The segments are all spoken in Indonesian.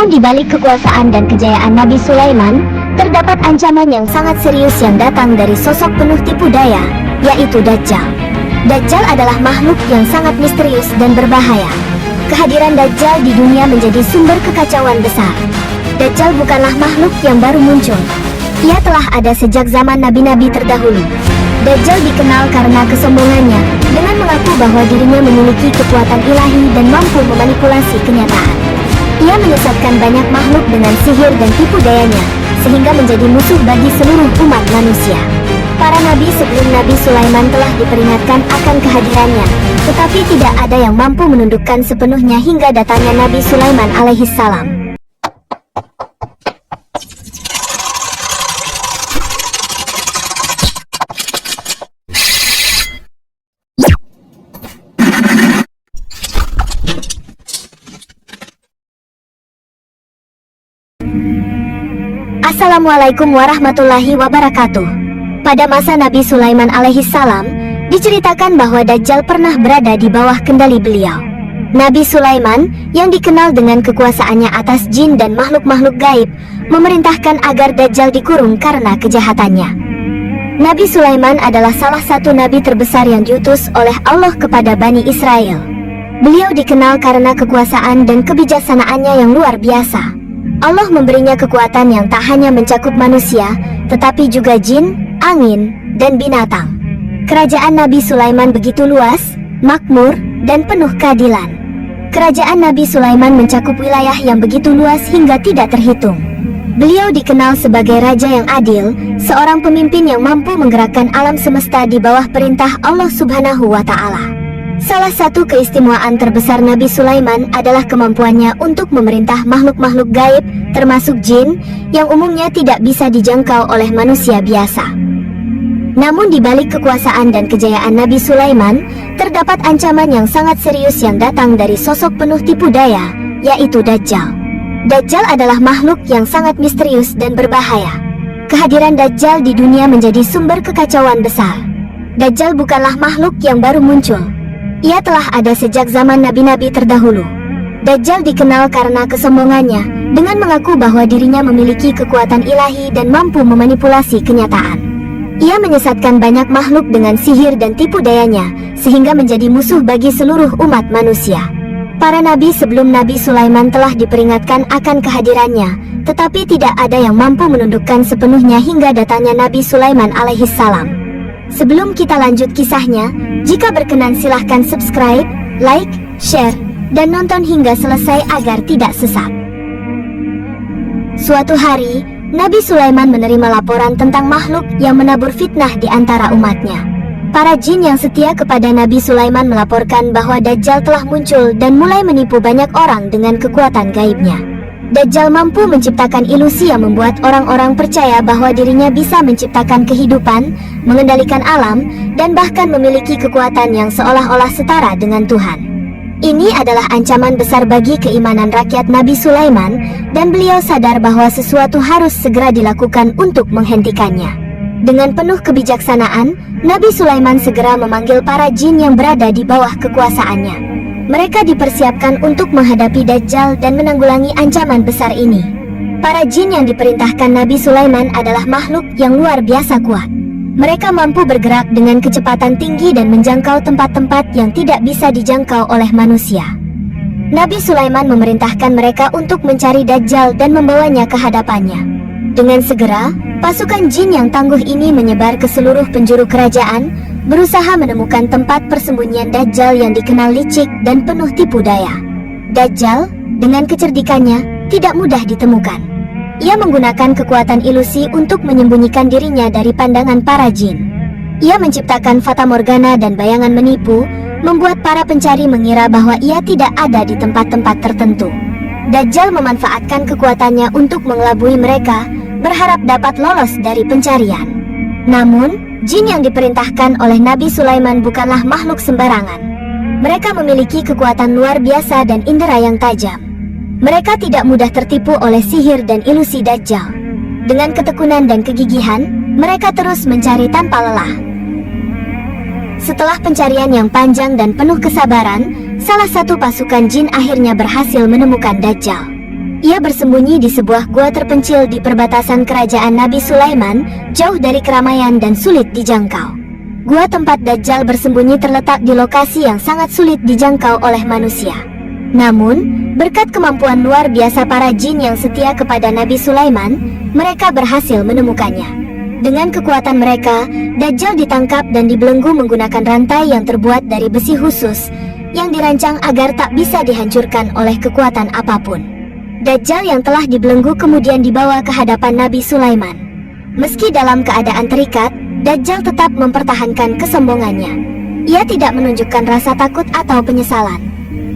Namun di balik kekuasaan dan kejayaan Nabi Sulaiman, terdapat ancaman yang sangat serius yang datang dari sosok penuh tipu daya, yaitu Dajjal. Dajjal adalah makhluk yang sangat misterius dan berbahaya. Kehadiran Dajjal di dunia menjadi sumber kekacauan besar. Dajjal bukanlah makhluk yang baru muncul. Ia telah ada sejak zaman nabi-nabi terdahulu. Dajjal dikenal karena kesombongannya, dengan mengaku bahwa dirinya memiliki kekuatan ilahi dan mampu memanipulasi kenyataan. Ia menyesatkan banyak makhluk dengan sihir dan tipu dayanya, sehingga menjadi musuh bagi seluruh umat manusia. Para nabi sebelum Nabi Sulaiman telah diperingatkan akan kehadirannya, tetapi tidak ada yang mampu menundukkan sepenuhnya hingga datangnya Nabi Sulaiman alaihissalam. Assalamualaikum warahmatullahi wabarakatuh. Pada masa Nabi Sulaiman alaihissalam, diceritakan bahwa Dajjal pernah berada di bawah kendali beliau. Nabi Sulaiman, yang dikenal dengan kekuasaannya atas jin dan makhluk-makhluk gaib, memerintahkan agar Dajjal dikurung karena kejahatannya. Nabi Sulaiman adalah salah satu nabi terbesar yang diutus oleh Allah kepada Bani Israel. Beliau dikenal karena kekuasaan dan kebijaksanaannya yang luar biasa. Allah memberinya kekuatan yang tak hanya mencakup manusia, tetapi juga jin, angin, dan binatang. Kerajaan Nabi Sulaiman begitu luas, makmur, dan penuh keadilan. Kerajaan Nabi Sulaiman mencakup wilayah yang begitu luas hingga tidak terhitung. Beliau dikenal sebagai raja yang adil, seorang pemimpin yang mampu menggerakkan alam semesta di bawah perintah Allah Subhanahu wa Ta'ala. Salah satu keistimewaan terbesar Nabi Sulaiman adalah kemampuannya untuk memerintah makhluk-makhluk gaib, termasuk jin, yang umumnya tidak bisa dijangkau oleh manusia biasa. Namun di balik kekuasaan dan kejayaan Nabi Sulaiman, terdapat ancaman yang sangat serius yang datang dari sosok penuh tipu daya, yaitu Dajjal. Dajjal adalah makhluk yang sangat misterius dan berbahaya. Kehadiran Dajjal di dunia menjadi sumber kekacauan besar. Dajjal bukanlah makhluk yang baru muncul. Ia telah ada sejak zaman nabi-nabi terdahulu. Dajjal dikenal karena kesombongannya, dengan mengaku bahwa dirinya memiliki kekuatan ilahi dan mampu memanipulasi kenyataan. Ia menyesatkan banyak makhluk dengan sihir dan tipu dayanya, sehingga menjadi musuh bagi seluruh umat manusia. Para nabi sebelum Nabi Sulaiman telah diperingatkan akan kehadirannya, tetapi tidak ada yang mampu menundukkan sepenuhnya hingga datangnya Nabi Sulaiman alaihissalam. Sebelum kita lanjut kisahnya, jika berkenan silahkan subscribe, like, share, dan nonton hingga selesai agar tidak sesat. Suatu hari, Nabi Sulaiman menerima laporan tentang makhluk yang menabur fitnah di antara umatnya. Para jin yang setia kepada Nabi Sulaiman melaporkan bahwa Dajjal telah muncul dan mulai menipu banyak orang dengan kekuatan gaibnya. Dajjal mampu menciptakan ilusi yang membuat orang-orang percaya bahwa dirinya bisa menciptakan kehidupan, mengendalikan alam, dan bahkan memiliki kekuatan yang seolah-olah setara dengan Tuhan. Ini adalah ancaman besar bagi keimanan rakyat Nabi Sulaiman, dan beliau sadar bahwa sesuatu harus segera dilakukan untuk menghentikannya. Dengan penuh kebijaksanaan, Nabi Sulaiman segera memanggil para jin yang berada di bawah kekuasaannya. Mereka dipersiapkan untuk menghadapi Dajjal dan menanggulangi ancaman besar ini. Para jin yang diperintahkan Nabi Sulaiman adalah makhluk yang luar biasa kuat. Mereka mampu bergerak dengan kecepatan tinggi dan menjangkau tempat-tempat yang tidak bisa dijangkau oleh manusia. Nabi Sulaiman memerintahkan mereka untuk mencari Dajjal dan membawanya ke hadapannya. Dengan segera, pasukan jin yang tangguh ini menyebar ke seluruh penjuru kerajaan, berusaha menemukan tempat persembunyian Dajjal yang dikenal licik dan penuh tipu daya. Dajjal, dengan kecerdikannya, tidak mudah ditemukan. Ia menggunakan kekuatan ilusi untuk menyembunyikan dirinya dari pandangan para jin. Ia menciptakan fata morgana dan bayangan menipu, membuat para pencari mengira bahwa ia tidak ada di tempat-tempat tertentu. Dajjal memanfaatkan kekuatannya untuk mengelabui mereka, berharap dapat lolos dari pencarian. Namun, jin yang diperintahkan oleh Nabi Sulaiman bukanlah makhluk sembarangan. Mereka memiliki kekuatan luar biasa dan indera yang tajam. Mereka tidak mudah tertipu oleh sihir dan ilusi Dajjal. Dengan ketekunan dan kegigihan, mereka terus mencari tanpa lelah. Setelah pencarian yang panjang dan penuh kesabaran, salah satu pasukan jin akhirnya berhasil menemukan Dajjal. Ia bersembunyi di sebuah gua terpencil di perbatasan kerajaan Nabi Sulaiman, jauh dari keramaian dan sulit dijangkau. Gua tempat Dajjal bersembunyi terletak di lokasi yang sangat sulit dijangkau oleh manusia. Namun, berkat kemampuan luar biasa para jin yang setia kepada Nabi Sulaiman, mereka berhasil menemukannya. Dengan kekuatan mereka, Dajjal ditangkap dan dibelenggu menggunakan rantai yang terbuat dari besi khusus, yang dirancang agar tak bisa dihancurkan oleh kekuatan apapun. Dajjal yang telah dibelenggu kemudian dibawa ke hadapan Nabi Sulaiman. Meski dalam keadaan terikat, Dajjal tetap mempertahankan kesombongannya. Ia tidak menunjukkan rasa takut atau penyesalan.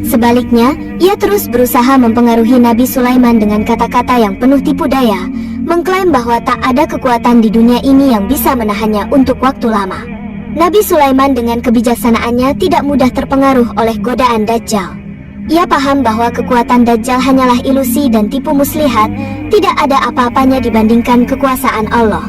Sebaliknya, ia terus berusaha mempengaruhi Nabi Sulaiman dengan kata-kata yang penuh tipu daya, mengklaim bahwa tak ada kekuatan di dunia ini yang bisa menahannya untuk waktu lama. Nabi Sulaiman dengan kebijaksanaannya tidak mudah terpengaruh oleh godaan Dajjal. Ia paham bahwa kekuatan Dajjal hanyalah ilusi dan tipu muslihat, tidak ada apa-apanya dibandingkan kekuasaan Allah.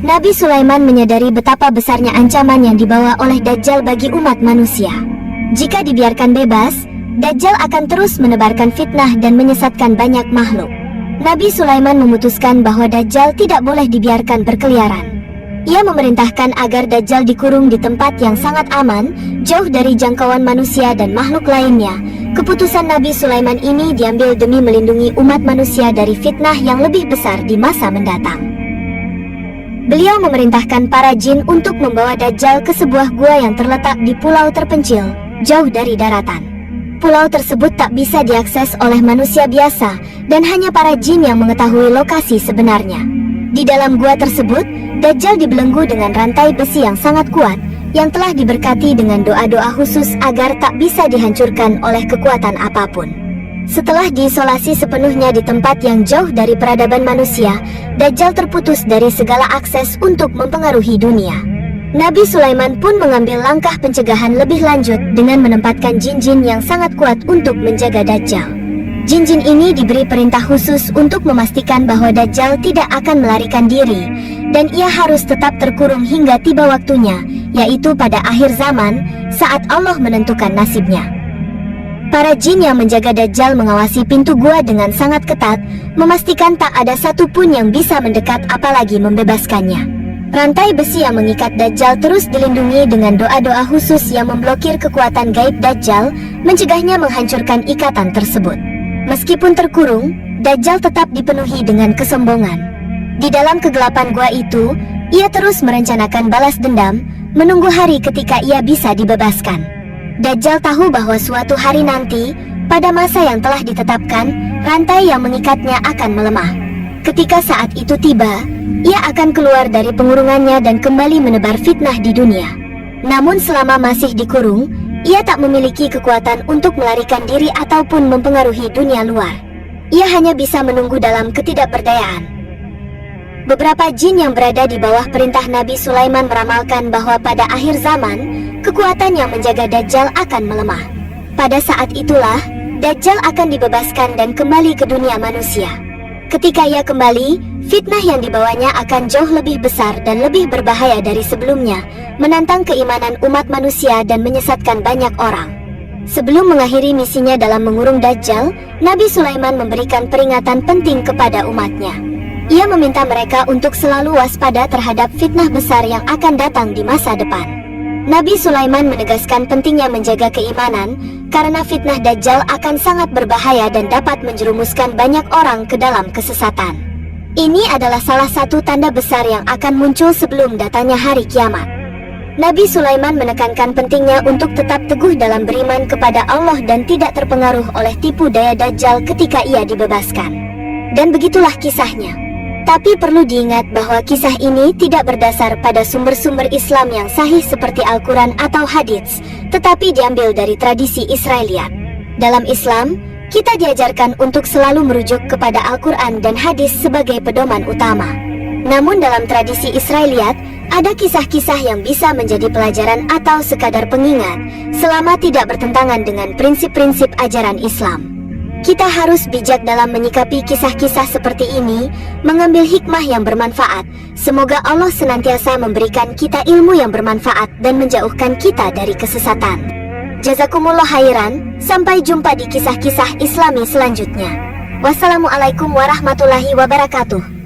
Nabi Sulaiman menyadari betapa besarnya ancaman yang dibawa oleh Dajjal bagi umat manusia. Jika dibiarkan bebas, Dajjal akan terus menebarkan fitnah dan menyesatkan banyak makhluk. Nabi Sulaiman memutuskan bahwa Dajjal tidak boleh dibiarkan berkeliaran. Ia memerintahkan agar Dajjal dikurung di tempat yang sangat aman, jauh dari jangkauan manusia dan makhluk lainnya. Keputusan Nabi Sulaiman ini diambil demi melindungi umat manusia dari fitnah yang lebih besar di masa mendatang. Beliau memerintahkan para jin untuk membawa Dajjal ke sebuah gua yang terletak di pulau terpencil, jauh dari daratan. Pulau tersebut tak bisa diakses oleh manusia biasa, dan hanya para jin yang mengetahui lokasi sebenarnya. Di dalam gua tersebut, Dajjal dibelenggu dengan rantai besi yang sangat kuat, yang telah diberkati dengan doa-doa khusus agar tak bisa dihancurkan oleh kekuatan apapun. Setelah diisolasi sepenuhnya di tempat yang jauh dari peradaban manusia, Dajjal terputus dari segala akses untuk mempengaruhi dunia. Nabi Sulaiman pun mengambil langkah pencegahan lebih lanjut dengan menempatkan jin-jin yang sangat kuat untuk menjaga Dajjal. Jin-jin ini diberi perintah khusus untuk memastikan bahwa Dajjal tidak akan melarikan diri, dan ia harus tetap terkurung hingga tiba waktunya, yaitu pada akhir zaman, saat Allah menentukan nasibnya. Para jin yang menjaga Dajjal mengawasi pintu gua dengan sangat ketat, memastikan tak ada satupun yang bisa mendekat apalagi membebaskannya. Rantai besi yang mengikat Dajjal terus dilindungi dengan doa-doa khusus yang memblokir kekuatan gaib Dajjal, mencegahnya menghancurkan ikatan tersebut. Meskipun terkurung, Dajjal tetap dipenuhi dengan kesombongan. Di dalam kegelapan gua itu, ia terus merencanakan balas dendam, menunggu hari ketika ia bisa dibebaskan. Dajjal tahu bahwa suatu hari nanti, pada masa yang telah ditetapkan, rantai yang mengikatnya akan melemah. Ketika saat itu tiba, ia akan keluar dari pengurungannya dan kembali menebar fitnah di dunia. Namun selama masih dikurung, ia tak memiliki kekuatan untuk melarikan diri ataupun mempengaruhi dunia luar. Ia hanya bisa menunggu dalam ketidakberdayaan. Beberapa jin yang berada di bawah perintah Nabi Sulaiman meramalkan bahwa pada akhir zaman, kekuatan yang menjaga Dajjal akan melemah. Pada saat itulah, Dajjal akan dibebaskan dan kembali ke dunia manusia. Ketika ia kembali, fitnah yang dibawanya akan jauh lebih besar dan lebih berbahaya dari sebelumnya, menantang keimanan umat manusia dan menyesatkan banyak orang. Sebelum mengakhiri misinya dalam mengurung Dajjal, Nabi Sulaiman memberikan peringatan penting kepada umatnya. Ia meminta mereka untuk selalu waspada terhadap fitnah besar yang akan datang di masa depan. Nabi Sulaiman menegaskan pentingnya menjaga keimanan, karena fitnah Dajjal akan sangat berbahaya dan dapat menjerumuskan banyak orang ke dalam kesesatan. Ini adalah salah satu tanda besar yang akan muncul sebelum datangnya hari kiamat. Nabi Sulaiman menekankan pentingnya untuk tetap teguh dalam beriman kepada Allah dan tidak terpengaruh oleh tipu daya Dajjal ketika ia dibebaskan. Dan begitulah kisahnya. Tapi perlu diingat bahwa kisah ini tidak berdasar pada sumber-sumber Islam yang sahih seperti Al-Quran atau hadits, tetapi diambil dari tradisi Israeliat. Dalam Islam, kita diajarkan untuk selalu merujuk kepada Al-Quran dan hadis sebagai pedoman utama. Namun dalam tradisi Israeliat, ada kisah-kisah yang bisa menjadi pelajaran atau sekadar pengingat, selama tidak bertentangan dengan prinsip-prinsip ajaran Islam. Kita harus bijak dalam menyikapi kisah-kisah seperti ini, mengambil hikmah yang bermanfaat. Semoga Allah senantiasa memberikan kita ilmu yang bermanfaat dan menjauhkan kita dari kesesatan. Jazakumullah khairan, sampai jumpa di kisah-kisah Islami selanjutnya. Wassalamualaikum warahmatullahi wabarakatuh.